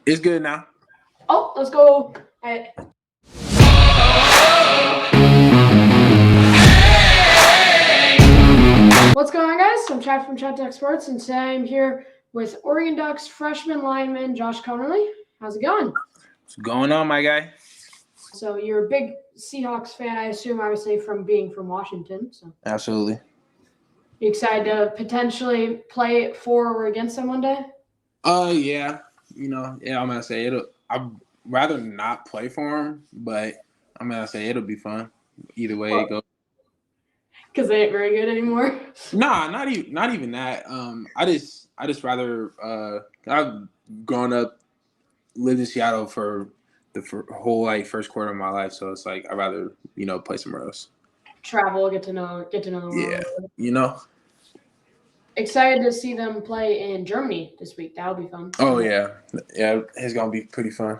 It's good now. Oh, let's go. All right. What's going on, guys? I'm Chad from Chad Tech Sports, and today I'm here with Oregon Ducks freshman lineman Josh Conerly. How's it going? What's going on, my guy? So you're a big Seahawks fan, I assume, obviously, from being from Washington. So Absolutely. you excited to potentially play for or against them one day? Yeah. I'm gonna say it'll. I'd rather not play for him, but I'm gonna say it'll be fun. Either way it goes. Because they ain't very good anymore. Nah, not even that. I just rather. I've grown up, lived in Seattle for the whole first quarter of my life, so it's like I'd rather play somewhere else. Travel, get to know the world. Yeah. Excited to see them play in Germany this week. That'll be fun. Oh yeah, it's gonna be pretty fun.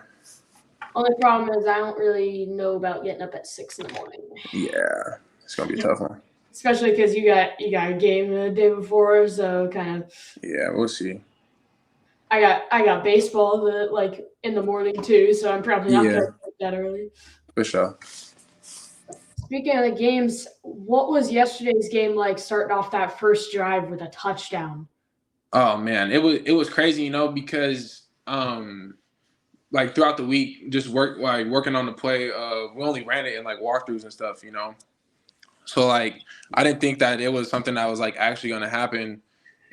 Only problem is I don't really know about getting up at 6 in the morning. Yeah, it's gonna be a tough one. Especially because you got a game the day before, so kind of. Yeah, we'll see. I got baseball in the morning too, so I'm probably not going to wake that early. For sure. Speaking of the games, what was yesterday's game like? Starting off that first drive with a touchdown. Oh man, it was crazy, because throughout the week, just working on the play. We only ran it in walkthroughs and stuff, So I didn't think that it was something that was actually going to happen.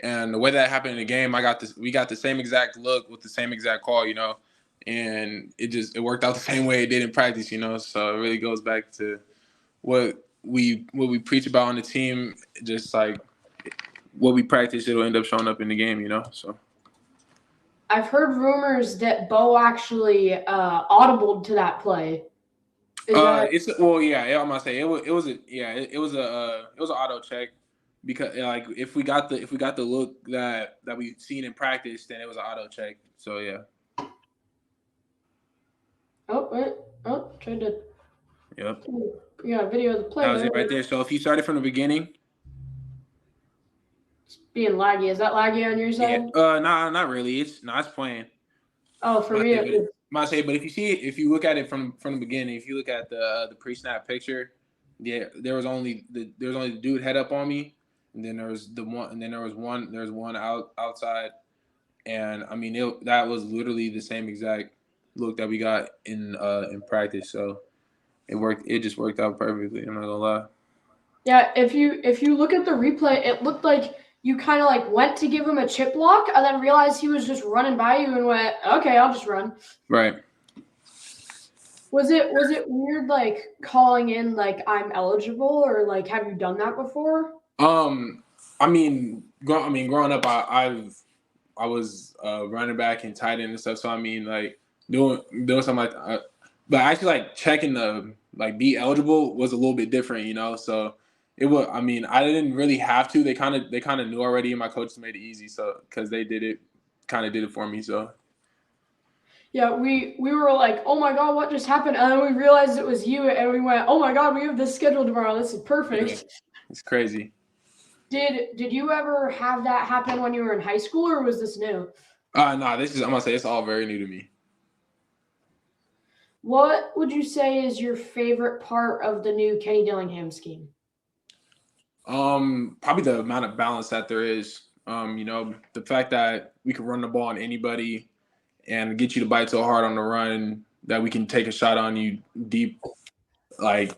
And the way that happened in the game, we got the same exact look with the same exact call, and it worked out the same way it did in practice, So it really goes back to what we preach about on the team, just what we practice, it'll end up showing up in the game, So I've heard rumors that Bo actually audibled to that play. I'm gonna say it was an auto check, because if we got the look that we seen in practice, then it was an auto check. So yeah. Oh wait! Oh, tried to. Yep. We got a video of the play. That was it right there. So if you started from the beginning. It's being laggy. Is that laggy on your side? Yeah. Not really. It's playing. Oh, for me. But if you look at it from the beginning, if you look at the pre-snap picture, yeah, there was only the dude head up on me, and then there was one outside, and I mean that was literally the same exact look that we got in practice. So it worked. It just worked out perfectly. I'm not gonna lie. Yeah, if you look at the replay, it looked like you kind of went to give him a chip block and then realized he was just running by you and went, okay, I'll just run. Right. Was it weird calling in I'm eligible, or have you done that before? Growing up, I was running back and tight end and stuff. So I mean, doing something like that. But actually, checking the be eligible was a little bit different, So it was. I mean, I didn't really have to. They kind of knew already, and my coaches made it easy. So because they did it for me. So. Yeah, we were like, oh my God, what just happened? And then we realized it was you, and we went, oh my God, we have this scheduled tomorrow. This is perfect. Yeah, it's crazy. Did you ever have that happen when you were in high school, or was this new? No, I'm gonna say it's all very new to me. What would you say is your favorite part of the new Kenny Dillingham scheme? Probably the amount of balance that there is. The fact that we can run the ball on anybody and get you to bite so hard on the run that we can take a shot on you deep. I'm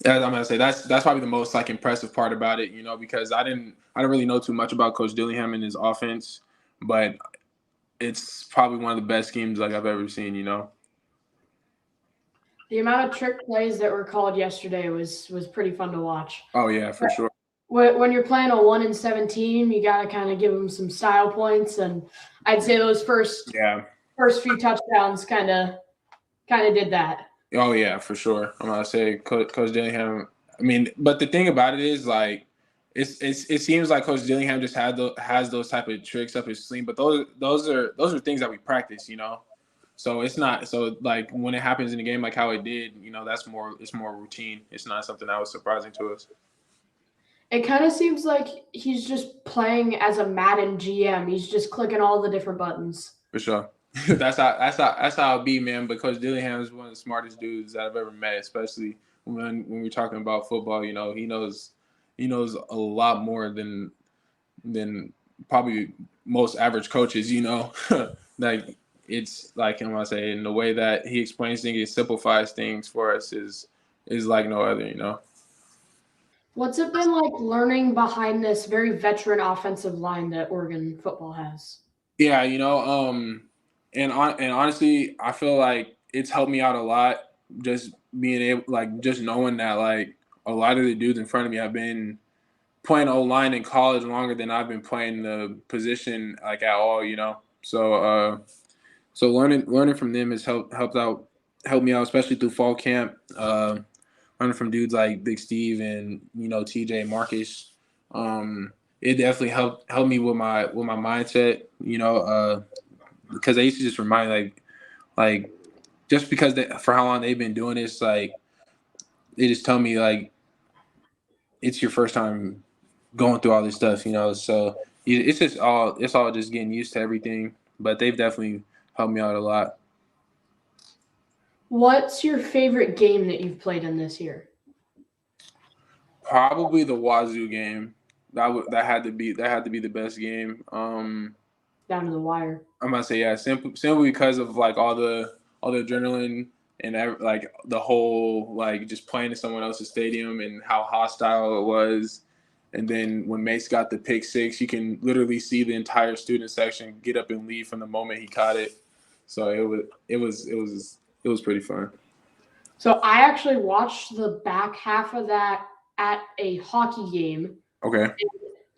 gonna say that's probably the most impressive part about it, because I didn't really know too much about Coach Dillingham and his offense, but it's probably one of the best schemes I've ever seen, The amount of trick plays that were called yesterday was pretty fun to watch. Oh yeah, for sure. When you're playing a 1-7 team, you got to kind of give them some style points, and I'd say those first few touchdowns kind of did that. Oh yeah, for sure. I'm gonna say Coach Dillingham. I mean, but the thing about it is it seems like Coach Dillingham just has those type of tricks up his sleeve, but those are things that we practice, So it's not when it happens in a game how it did, it's more routine. It's not something that was surprising to us. It kind of seems like he's just playing as a Madden GM. He's just clicking all the different buttons. For sure. that's how it be, man. But Coach Dillingham is one of the smartest dudes that I've ever met, especially when we're talking about football. You know, he knows a lot more than probably most average coaches. You know, like it's like him. I say in the way that he explains things, he simplifies things for us is like no other. You know. What's it been like learning behind this very veteran offensive line that Oregon football has? Yeah, and honestly, I feel like it's helped me out a lot. Just being able, like, just knowing that like a lot of the dudes in front of me have been playing O line in college longer than I've been playing the position like at all. So learning from them has helped me out, especially through fall camp. Learning from dudes like Big Steve and TJ Marcus. It definitely helped me with my mindset. Because they used to just remind like just because for how long they've been doing this, like they just tell me like it's your first time going through all this stuff, So it's all just getting used to everything. But they've definitely helped me out a lot. What's your favorite game that you've played in this year? Probably the Wazoo game. That had to be the best game. Down to the wire. I'm gonna say yeah, simply because of like all the adrenaline and like the whole like just playing in someone else's stadium and how hostile it was. And then when Mace got the pick six, you can literally see the entire student section get up and leave from the moment he caught it. So it was pretty fun. So I actually watched the back half of that at a hockey game. Okay.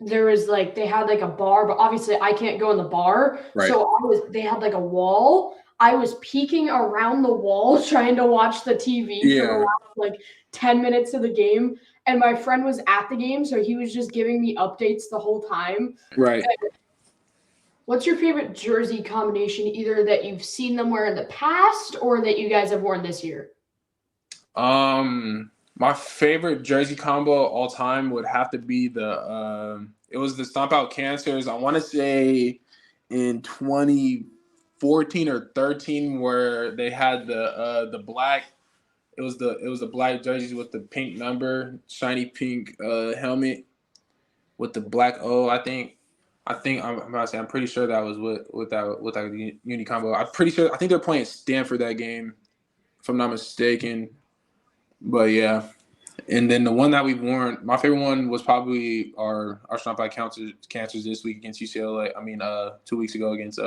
There was like they had like a bar, but obviously I can't go in the bar. Right. So they had like a wall. I was peeking around the wall trying to watch the TV for the last like 10 minutes of the game. And my friend was at the game, so he was just giving me updates the whole time. Right. And what's your favorite jersey combination, either that you've seen them wear in the past or that you guys have worn this year? My favorite jersey combo all time would have to be it was the Stomp Out Cancers. I want to say in 2014 or 13 where they had the black. It was the black jerseys with the pink number, shiny pink helmet with the black O. I think I'm about to say I'm pretty sure that was with that uni combo. I'm pretty sure. I think they're playing Stanford that game, if I'm not mistaken. But yeah, and then the one that we've worn, my favorite one was probably our Stomp Out Cancers this week against UCLA. I mean, 2 weeks ago against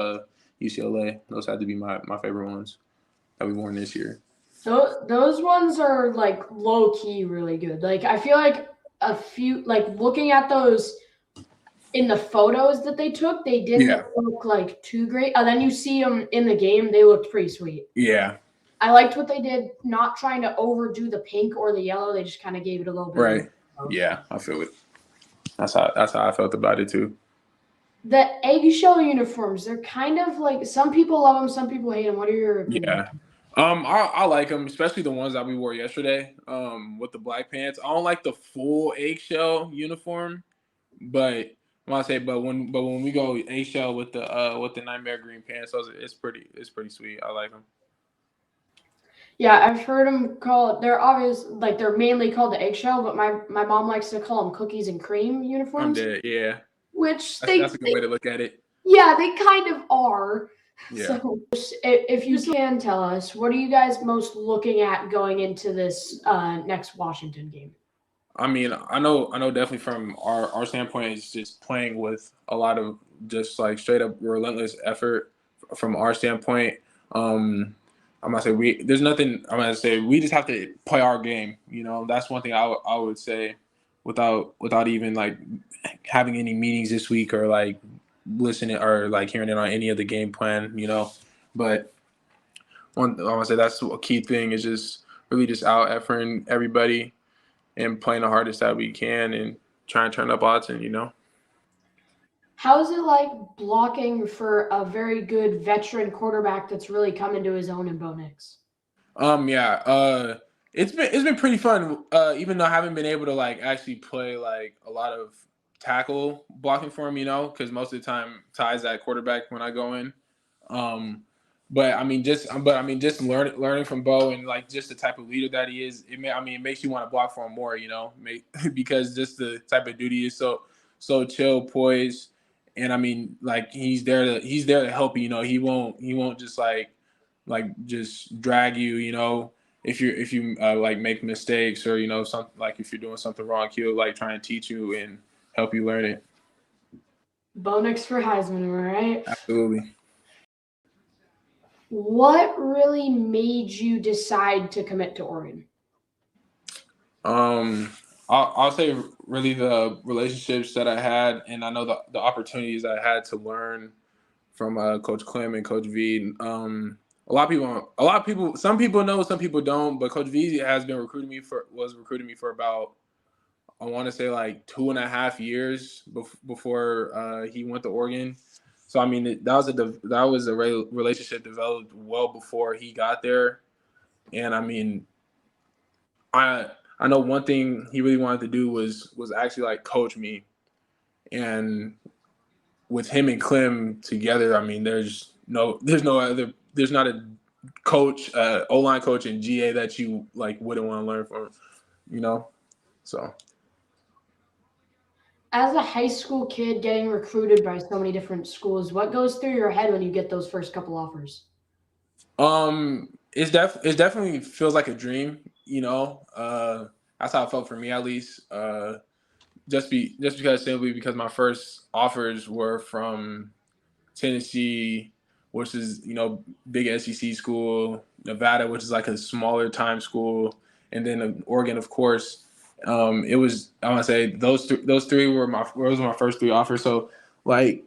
UCLA. Those had to be my favorite ones that we've worn this year. So those ones are like low key really good. Like I feel like a few like looking at those in the photos that they took, they didn't look like too great. And then you see them in the game, they looked pretty sweet. Yeah. I liked what they did, not trying to overdo the pink or the yellow. They just kind of gave it a little bit. Right. Yeah, I feel it. That's how I felt about it too. The eggshell uniforms, they're kind of like some people love them, some people hate them. What are your opinions? Yeah. I like them, especially the ones that we wore yesterday. With the black pants. I don't like the full eggshell uniform, but when we go eggshell with the nightmare green pants, it's pretty sweet. I like them. Yeah, I've heard them called. They're obvious, like they're mainly called the eggshell, but my mom likes to call them cookies and cream uniforms. I'm dead. Yeah. Which that's a good way to look at it. Yeah, they kind of are. Yeah. So, if you can tell us, what are you guys most looking at going into this next Washington game? I mean, I know definitely from our standpoint, it's just playing with a lot of just like straight up relentless effort from our standpoint. I'm gonna say there's nothing. I'm gonna say we just have to play our game. That's one thing I would say without even like having any meetings this week or like listening or like hearing it on any of the game plan. But I'm gonna say that's a key thing is just really just out efforting everybody and playing the hardest that we can and trying to turn up odds and. How is it like blocking for a very good veteran quarterback that's really come into his own in Bo Nix? Yeah. It's been pretty fun. Even though I haven't been able to like actually play like a lot of tackle blocking for him, because most of the time Ty's at quarterback when I go in. But I mean, just learning from Bo and like just the type of leader that he is. It makes you want to block for him more, because just the type of dude he is, so chill, poised, and I mean, like he's there to help you. He won't just just drag you. If you like make mistakes or something like if you're doing something wrong, he'll like try and teach you and help you learn it. Bo next for Heisman, am I right? Absolutely. What really made you decide to commit to Oregon? I'll say really the relationships that I had, and I know the opportunities I had to learn from Coach Clem and Coach V. A lot of people, some people know, some people don't, but Coach V was recruiting me for about, I want to say like 2.5 years before he went to Oregon. So I mean, that was a relationship developed well before he got there, and I mean, I know one thing he really wanted to do was actually like coach me, and with him and Clem together, I mean, there's not a coach, O-line coach in GA that you like wouldn't want to learn from, so. As a high school kid getting recruited by so many different schools, what goes through your head when you get those first couple offers? It definitely feels like a dream, that's how it felt for me at least. Simply because my first offers were from Tennessee, which is big SEC school, Nevada, which is like a smaller time school, and then Oregon, of course. I want to say those three were my first three offers. So like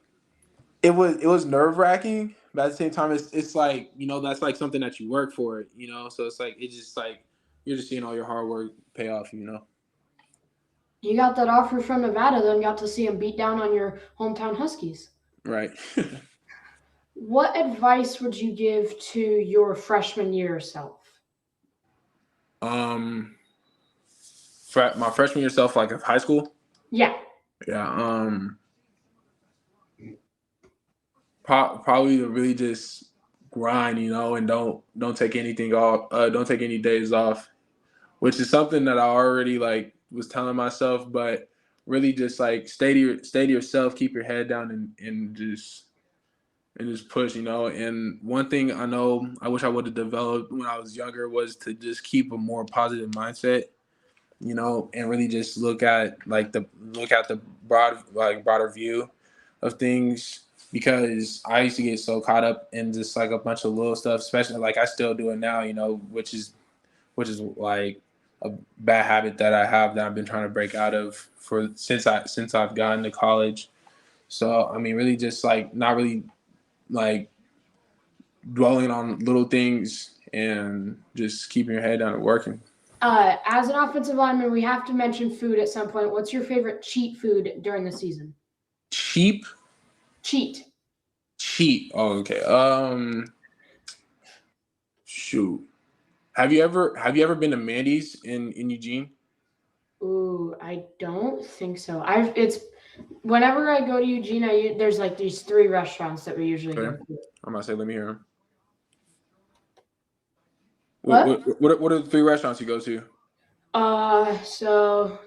it was nerve wracking, but at the same time, it's like that's like something that you work for, So it's like it's just like you're just seeing all your hard work pay off, You got that offer from Nevada, then got to see him beat down on your hometown Huskies. Right. What advice would you give to your freshman year self? My freshman year self, like of high school. Yeah. Yeah. Probably to really just grind, and don't take anything off. Don't take any days off, which is something that I already like was telling myself, but really just like stay to yourself, keep your head down, and just push, And one thing I know I wish I would have developed when I was younger was to just keep a more positive mindset, and really just look at the broader view of things, because I used to get so caught up in just like a bunch of little stuff, especially like I still do it now, which is like a bad habit that I have that I've been trying to break out of since I've gotten to college. So I mean, really just like not really like dwelling on little things and just keeping your head down and working. As an offensive lineman, we have to mention food at some point. What's your favorite cheat food during the season? Cheat. Oh, okay. Shoot. Have you ever been to Mandy's in Eugene? Ooh, I don't think so. It's whenever I go to Eugene, there's like these 3 restaurants that we usually go to. I'm gonna say, let me hear them. What? What are the 3 restaurants you go to? So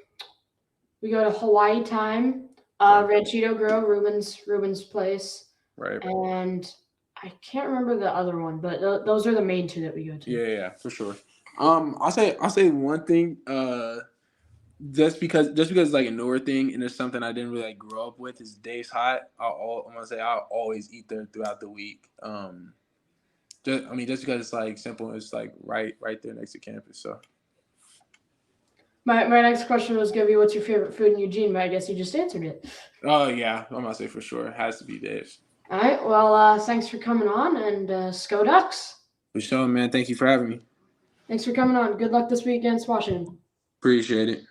we go to Hawaii Time, Ranchito Grill, Ruben's place, right, and I can't remember the other one, but those are the main 2 that we go to. Yeah, for sure. I'll say one thing. Just because it's like a newer thing and it's something I didn't really like grow up with is Dave's Hot. I'm gonna say I'll always eat there throughout the week. Just because it's like simple, it's like right there next to campus. So my next question was gonna be what's your favorite food in Eugene, but I guess you just answered it. Oh yeah, I'm gonna say for sure it has to be Dave's. All right, well, thanks for coming on, and Sco Ducks. For sure, man. Thank you for having me. Thanks for coming on. Good luck this week against Washington. Appreciate it.